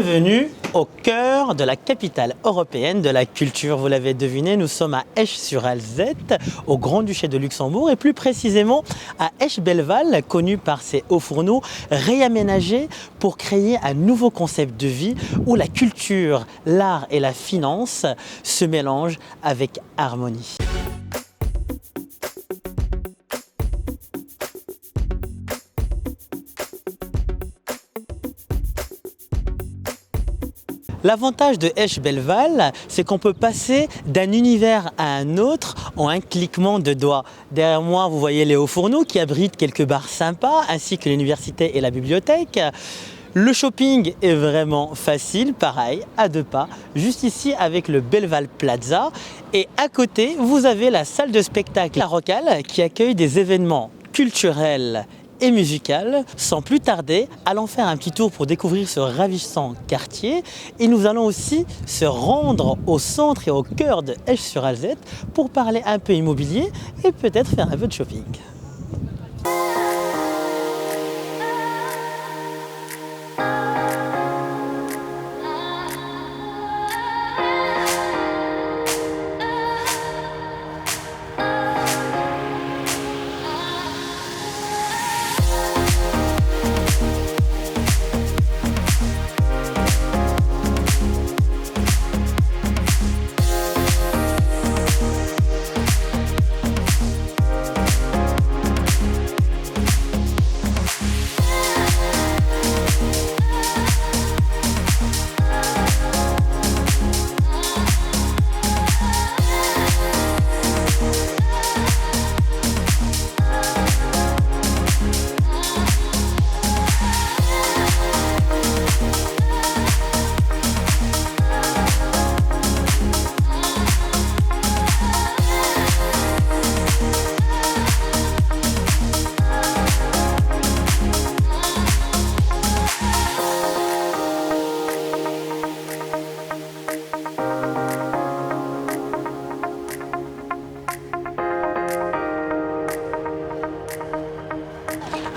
Bienvenue au cœur de la capitale européenne de la culture. Vous l'avez deviné, nous sommes à Esch-sur-Alzette, au Grand-Duché de Luxembourg et plus précisément à Esch-Bellewalle, connu par ses hauts fourneaux réaménagés pour créer un nouveau concept de vie où la culture, l'art et la finance se mélangent avec harmonie. L'avantage de Esch-Bellewalle, c'est qu'on peut passer d'un univers à un autre en un cliquement de doigts. Derrière moi, vous voyez les hauts fourneaux qui abritent quelques bars sympas, ainsi que l'université et la bibliothèque. Le shopping est vraiment facile, pareil, à deux pas, juste ici avec le Bellewalle Plaza. Et à côté, vous avez la salle de spectacle La Rocale qui accueille des événements culturels et musicale. Sans plus tarder, allons faire un petit tour pour découvrir ce ravissant quartier et nous allons aussi se rendre au centre et au cœur de Esch-sur-Alzette pour parler un peu immobilier et peut-être faire un peu de shopping.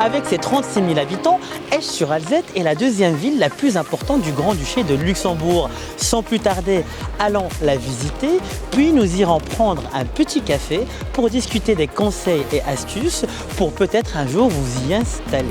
Avec ses 36 000 habitants, Esch-sur-Alzette est la deuxième ville la plus importante du Grand-Duché de Luxembourg. Sans plus tarder, allons la visiter, puis nous irons prendre un petit café pour discuter des conseils et astuces pour peut-être un jour vous y installer.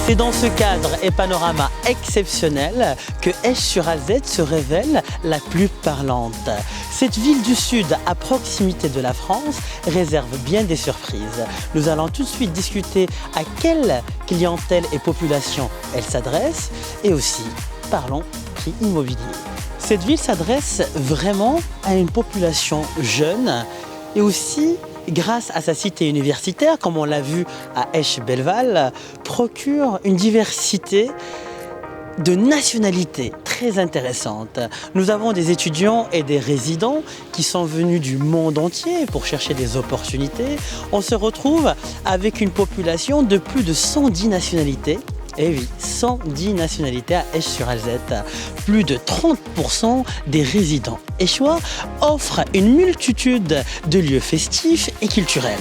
C'est dans ce cadre et panorama exceptionnel que Esch-sur-Alzette se révèle la plus parlante. Cette ville du Sud, à proximité de la France, réserve bien des surprises. Nous allons tout de suite discuter à quelle clientèle et population elle s'adresse et aussi parlons prix immobilier. Cette ville s'adresse vraiment à une population jeune et aussi grâce à sa cité universitaire, comme on l'a vu à Esch-Bellewalle, procure une diversité de nationalités très intéressante. Nous avons des étudiants et des résidents qui sont venus du monde entier pour chercher des opportunités. On se retrouve avec une population de plus de 110 nationalités. Et oui, 110 nationalités à Esch-sur-Alzette. Plus de 30% des résidents échois offrent une multitude de lieux festifs et culturels.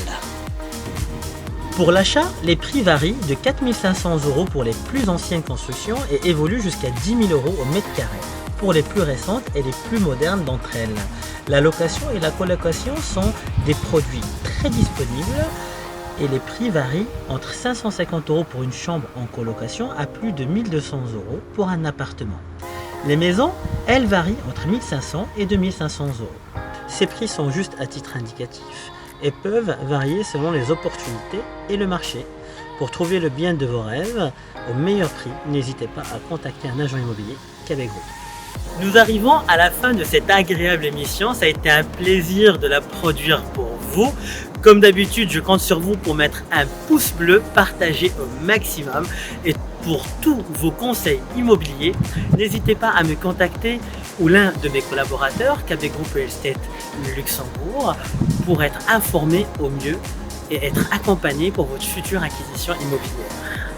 Pour l'achat, les prix varient de 4 500 € pour les plus anciennes constructions et évoluent jusqu'à 10 000 € au mètre carré pour les plus récentes et les plus modernes d'entre elles. La location et la colocation sont des produits très disponibles et les prix varient entre 550 € pour une chambre en colocation à plus de 1 200 € pour un appartement. Les maisons, elles, varient entre 1 500 et 2 500 €. Ces prix sont juste à titre indicatif. et peuvent varier selon les opportunités et le marché. Pour trouver le bien de vos rêves au meilleur prix, n'hésitez pas à contacter un agent immobilier Québec Group. Nous arrivons à la fin de cette agréable émission. Ça a été un plaisir de la produire pour vous. Comme d'habitude, je compte sur vous pour mettre un pouce bleu, partager au maximum. Et pour tous vos conseils immobiliers, n'hésitez pas à me contacter ou l'un de mes collaborateurs, Québec Group Real Estate Luxembourg, pour être informé au mieux et être accompagné pour votre future acquisition immobilière.